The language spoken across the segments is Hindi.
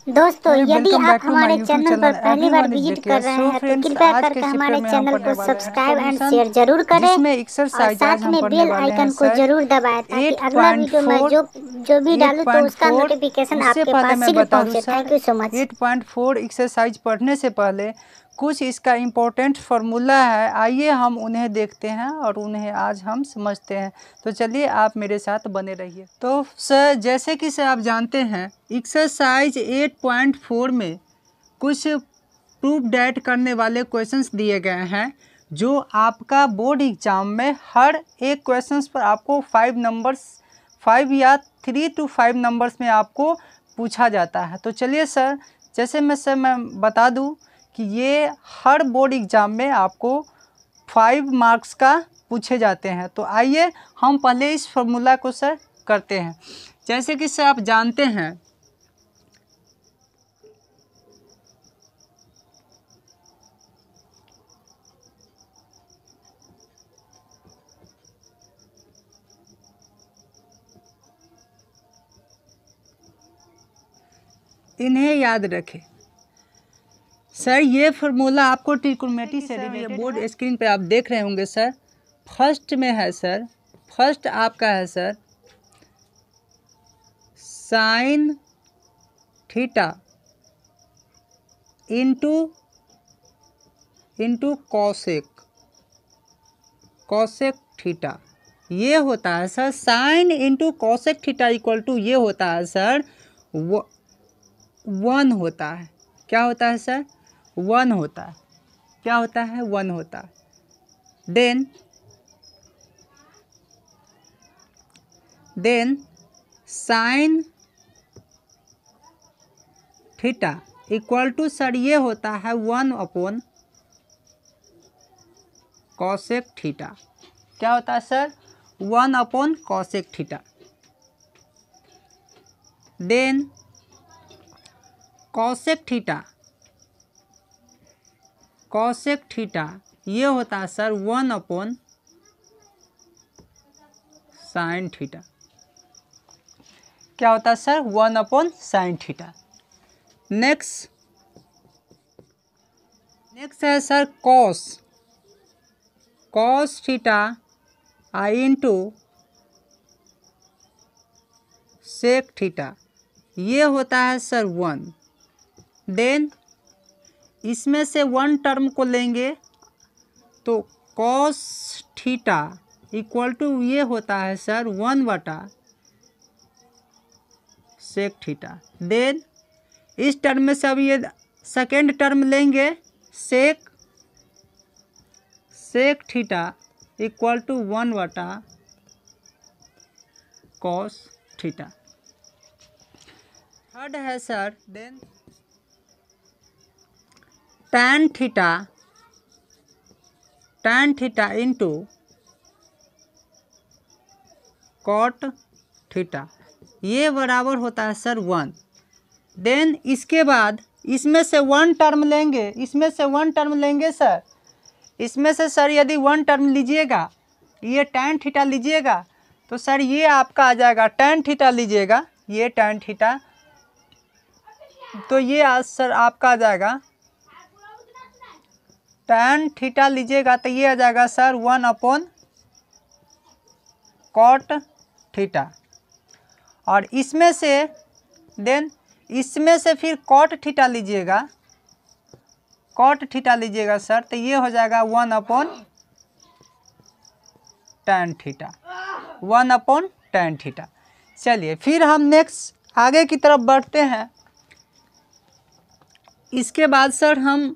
दोस्तों यदि वेलकम आप बैक टू माय हमारे यूट्यूब चैनल चैनल पर पहली बार एवरीवन इज विजिट कर जेके। रहे सो हैं तो फ्रेंड्स, कृपया आज के करके चैप्टर हमारे में हम चैनल पढ़ने को वाले हैं सब्सक्राइब एंड सॉल्यूशन, शेयर जरूर करें जिसमें और एक्सरसाइज आज साथ हम में पढ़ने बेल वाले हैं आइकन को सर जरूर दबाएं ताकि अगला वीडियो में 8.4। जो भी डालूं तो उसका 8.4 नोटिफिकेशन उससे आपके पहले पास मैं शीघ्र बता दूं पहुंचे। Sir, thank you so much. 8.4 exercise पढ़ने से पहले कुछ इसका इम्पोर्टेंट फार्मूला है, आइए हम उन्हें देखते हैं और उन्हें आज हम समझते हैं। तो चलिए आप मेरे साथ बने रहिए। तो सर, जैसे कि सर आप जानते हैं, एक्सरसाइज 8.4 में कुछ प्रूफ डेट करने वाले क्वेश्चंस दिए गए हैं, जो आपका बोर्ड एग्जाम में हर एक क्वेश्चंस पर आपको 5 या 3 to 5 नंबर्स में आपको पूछा जाता है। तो चलिए सर, जैसे मैं बता दूं कि ये हर बोर्ड एग्ज़ाम में आपको 5 मार्क्स का पूछे जाते हैं। तो आइए हम पहले इस फार्मूला को सर करते हैं। जैसे कि सर आप जानते हैं, इन्हें याद रखें सर। ये फार्मूला आपको ट्रिग्नोमेट्री से रिलेटेड बोर्ड स्क्रीन पे आप देख रहे होंगे सर। फर्स्ट में है सर, फर्स्ट आपका है sir sine theta into cosec theta. ये होता है sir sine into cosec theta equal to ये होता है सर 1 होता है। क्या होता है सर? 1 होता है। क्या होता है? 1 होता है। Then sine theta equal to sir ये होता है 1 अपॉन कॉसेक थीटा। क्या होता है sir? 1 upon cosec theta. Then cosec theta ये होता है सर 1 अपॉन साइन थीटा। क्या होता है sir? 1 upon sine theta. Next है सर कॉस थीटा आई इंटू सेक थीटा। ये होता है सर 1। देन इसमें से 1 टर्म को लेंगे तो कॉस थीटा इक्वल टू ये होता है सर 1 बटा सेक थीटा। देन इस टर्म में से अब ये सेकेंड टर्म लेंगे सेक थीटा इक्वल टू 1 बटा कॉस थीटा। थर्ड है sir then tan theta into cot theta. ये बराबर होता है सर 1। देन इसके बाद इसमें से 1 टर्म लेंगे सर। इसमें से सर यदि 1 टर्म लीजिएगा, ये टैन थीटा लीजिएगा, तो सर ये आपका आ जाएगा टैन थीटा लीजिएगा, ये टैन थीटा, तो ये आज सर आपका आ जाएगा टैन थीटा लीजिएगा तो ये आ जाएगा सर 1 अपॉन कॉट थीटा। और इसमें से फिर कॉट थीटा लीजिएगा सर, तो ये हो जाएगा 1 अपॉन टैन थीटा। चलिए फिर हम नेक्स्ट आगे की तरफ बढ़ते हैं। इसके बाद सर हम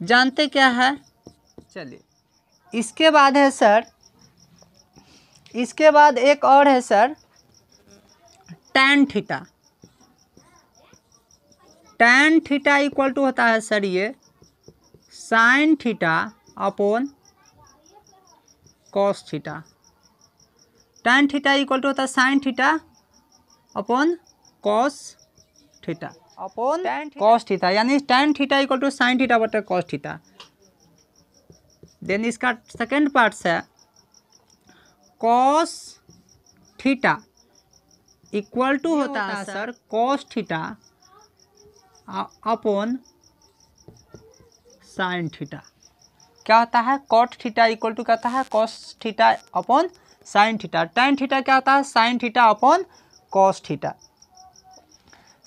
जानते क्या है, चलिए इसके बाद है सर, इसके बाद एक और है sir tan theta equal to होता है सर ये sine theta upon cos theta. Tan theta equal to होता है sine theta upon cos theta यानी tan theta equal to sine theta बटा कॉस थीटा। देन इसका सेकेंड पार्ट है कॉस थीटा इक्वल टू होता है sir cos theta upon sine theta. क्या होता है? कॉट थीटा इक्वल टू क्या होता है? Cos theta upon sine theta. Tan theta क्या होता है? Sine theta upon cos theta.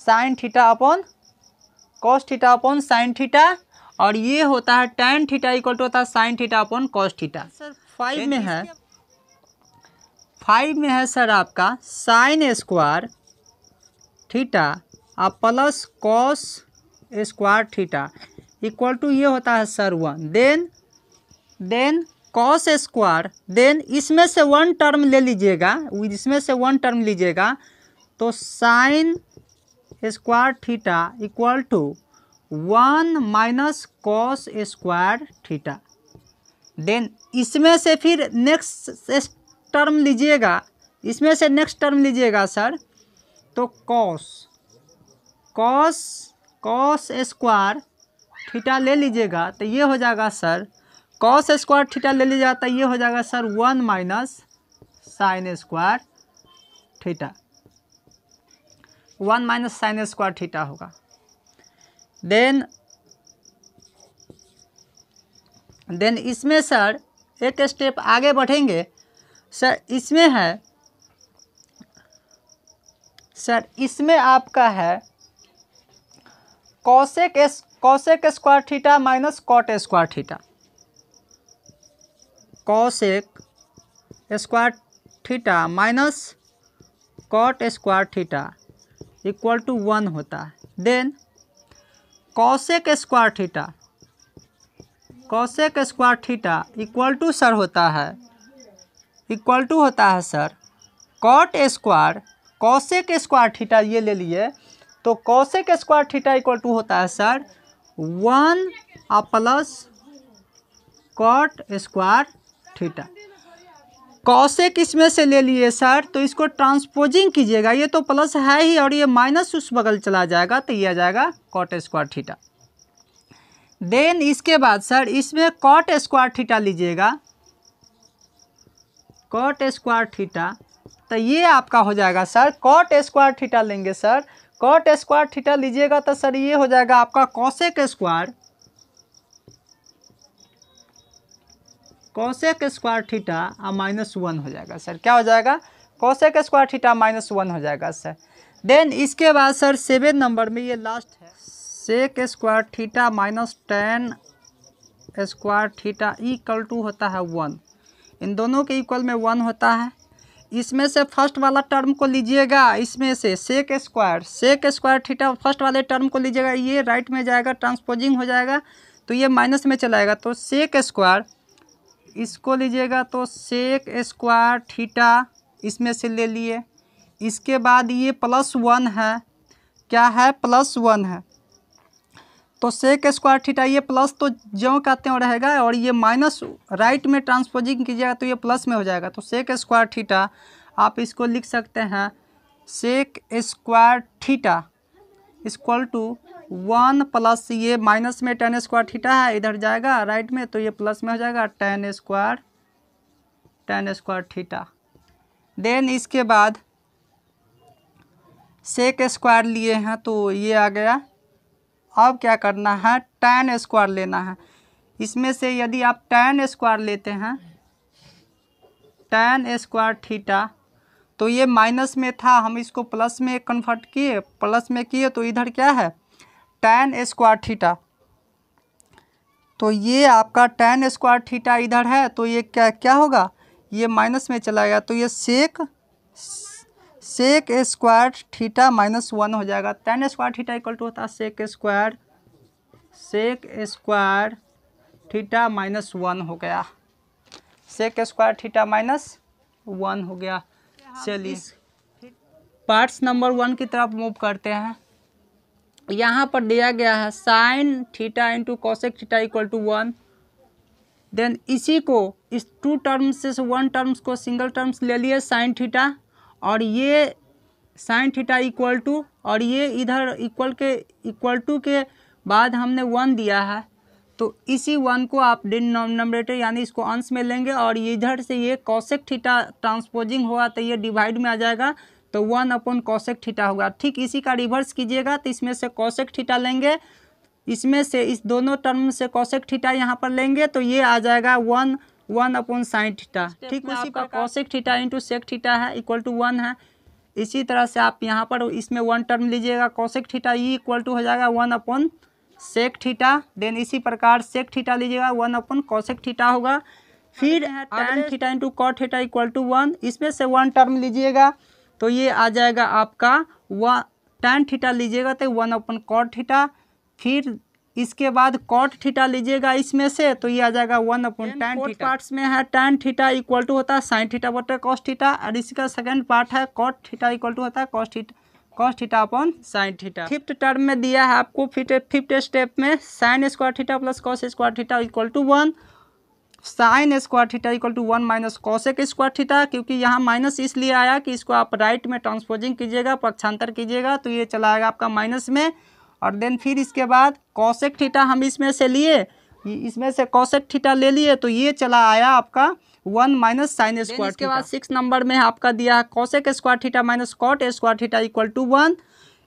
Sign theta upon cos theta upon sine theta, और ये होता है टेन थीटा इक्वल टू होता है sine theta upon cos theta. Sir 5 में है, 5 में है सर आपका साइन स्क्वायर थीटा और plus cos square theta equal to ये होता है sir 1। Then cos square, then इसमें से 1 टर्म ले लीजिएगा, इसमें से 1 टर्म लीजिएगा तो sine square theta equal to 1 minus cos square theta. Then इसमें से फिर नेक्स्ट टर्म लीजिएगा, इसमें से नेक्स्ट टर्म लीजिएगा सर, तो कॉस स्क्वायर थीटा ले लीजिएगा तो ये हो जाएगा सर, कॉस स्क्वायर थीटा ले लीजिएगा तो ये हो जाएगा sir 1 minus sine square theta, 1 minus sine square theta होगा। देन इसमें सर एक स्टेप आगे बढ़ेंगे सर, इसमें है सर, इसमें आपका है cosec square theta minus cot square theta. Cosec square theta minus cot square theta equal to 1 होता है। Then cosec square theta equal to sir होता है, इक्वल टू होता है sir cot square cosec square theta, ये ले लिए तो cosec square theta equal to होता है sir 1 plus cot square theta. Cosec इसमें से ले लिए सर, तो इसको ट्रांसपोजिंग कीजिएगा, ये तो प्लस है ही और ये माइनस उस बगल चला जाएगा तो ये आ जाएगा कॉट स्क्वायर थीटा। देन इसके बाद सर इसमें कॉट स्क्वायर थीटा लीजिएगा, कॉट स्क्वायर थीटा, तो ये आपका हो जाएगा सर कॉट स्क्वायर थीटा लेंगे सर, कॉट स्क्वायर थीटा लीजिएगा तो सर ये हो जाएगा आपका कॉसेक स्क्वायर थीटा -1 हो जाएगा सर। क्या हो जाएगा? कॉसेक स्क्वायर थीटा -1 हो जाएगा सर। देन इसके बाद सर 7 नंबर में ये लास्ट है, sec square theta minus tan square theta equal to होता है 1। इन दोनों के इक्वल में 1 होता है। इसमें से फर्स्ट वाला टर्म को लीजिएगा, इसमें से सेक स्क्वायर थीटा फर्स्ट वाले टर्म को लीजिएगा, ये राइट में जाएगा, ट्रांसपोजिंग हो जाएगा तो ये माइनस में चलाएगा, तो सेक स्क्वायर इसको लीजिएगा तो सेक स्क्वायर थीटा इसमें से ले लिए। इसके बाद ये +1 है, क्या है? +1 है, तो सेक स्क्वायर थीटा ये प्लस तो ज्यों कहते हैं रहेगा और ये माइनस राइट में ट्रांसपोजिंग कीजिएगा तो ये प्लस में हो जाएगा। तो सेक स्क्वायर थीटा आप इसको लिख सकते हैं sec square theta equal to 1 plus ये माइनस में टेन स्क्वायर थीटा है, इधर जाएगा राइट में तो ये प्लस में हो जाएगा टेन स्क्वायर थीटा। देन इसके बाद सेक स्क्वायर लिए हैं तो ये आ गया। अब क्या करना है? टेन स्क्वायर लेना है। इसमें से यदि आप टेन स्क्वायर लेते हैं, टेन स्क्वायर थीटा, तो ये माइनस में था, हम इसको प्लस में कन्वर्ट किए, प्लस में किए तो इधर क्या है? Ten square theta. तो ये आपका टेन स्क्वायर थीटा इधर है तो ये क्या होगा? ये माइनस में चला गया तो ये सेक स्क्वायर थीटा -1 हो जाएगा। Tan square theta equal to होता है सेक स्क्वायर थीटा -1 हो गया, सेक स्क्वायर थीटा -1 हो गया। चलिए पार्ट्स नंबर 1 की तरफ मूव करते हैं। यहाँ पर दिया गया है sine theta into cosec theta equal to 1। Then इसी को इस 2 टर्म्स से 1 टर्म्स को सिंगल टर्म्स ले लिए साइन थीटा, और ये साइन थीटा इक्वल टू, और ये इधर इक्वल टू के बाद हमने 1 दिया है तो इसी 1 को आप डिनोमिनेटर यानी इसको अंश में लेंगे, और इधर से ये कॉसेक थीटा ट्रांसपोजिंग होगा तो ये डिवाइड में आ जाएगा तो 1 कोसेक थीटा होगा। ठीक इसी का रिवर्स कीजिएगा तो इसमें से कोसेक थीटा लेंगे, इसमें से इस दोनों टर्म से कोसेक थीटा यहाँ पर लेंगे तो ये आ जाएगा 1 साइन थीटा। ठीक उसी पर cosec theta into sec theta है इक्वल टू 1 है। इसी तरह से आप यहाँ पर इसमें 1 टर्म लीजिएगा कोसेक थीटा, ये इक्वल टू हो जाएगा 1 सेक थीटा। देन इसी प्रकार सेक थीटा लीजिएगा 1 कोसेक थीटा होगा। फिर tan theta into cot theta equal to 1, इसमें से 1 टर्म लीजिएगा तो ये आ जाएगा आपका tan थीटा लीजिएगा तो 1 कॉट थीटा। फिर इसके बाद कॉट थीटा लीजिएगा इसमें से तो ये आ जाएगा 1/tan थीटा। पार्ट्स में है tan थीटा इक्वल टू होता है साइन थीटा बटे कॉस थीटा, और इसका सेकंड पार्ट है कॉट थीटा इक्वल टू होता है cos theta upon sine theta. Fifth term में दिया है आपको फिफ्थ स्टेप में sine square theta plus cos square theta equal to 1, sine square theta equal to 1 minus cosec square theta, क्योंकि यहाँ माइनस इसलिए आया कि इसको आप राइट में ट्रांसपोजिंग कीजिएगा, पक्षांतर कीजिएगा तो ये चला आएगा आपका माइनस में। और देन फिर इसके बाद कॉसेक थीटा हम इसमें से लिए, इसमें से कॉसेक थीटा ले लिए तो ये चला आया आपका 1 माइनस साइन स्क्वायर। इसके बाद 6 नंबर में आपका दिया है cosec square theta minus cot square theta equal to 1।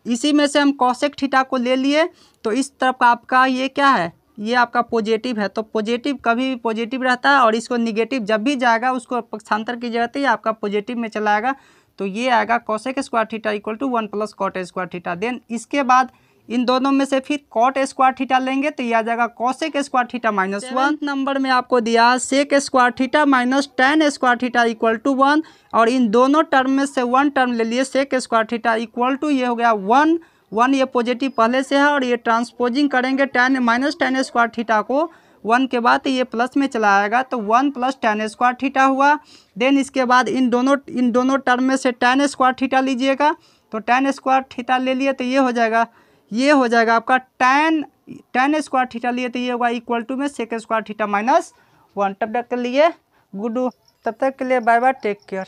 इसी में से हम कॉसेक थीटा को ले लिए तो इस तरफ आपका ये क्या है, ये आपका पॉजिटिव है, तो पॉजिटिव कभी भी पॉजिटिव रहता है और इसको निगेटिव जब भी जाएगा उसको पक्षांतर की जाती है, आपका पॉजिटिव में चला आएगा तो ये आएगा cosec square theta equal to 1 plus cot square theta. Then इसके बाद इन दोनों में से फिर कॉट स्क्वायर थीटा लेंगे तो ये आ जाएगा cosec square theta minus 1 number में आपको दिया sec square theta minus tan square theta equal to 1, और इन दोनों टर्म में से 1 टर्म ले लिए sec square theta equal to ये हो गया 1 ये पॉजिटिव पहले से है और ये ट्रांसपोजिंग करेंगे tan minus tan square theta को 1 के बाद ये प्लस में चला आएगा तो 1 प्लस tan स्क्वायर थीटा हुआ। देन इसके बाद इन दोनों टर्म में से tan स्क्वायर थीटा लीजिएगा तो tan स्क्वायर थीटा ले लिए तो ये हो जाएगा आपका tan स्क्वायर थीटा लिए तो ये होगा इक्वल टू में सेक स्क्वायर थीटा माइनस 1। तब तक के लिए गुड, तब तक के लिए बाय बाय, टेक केयर।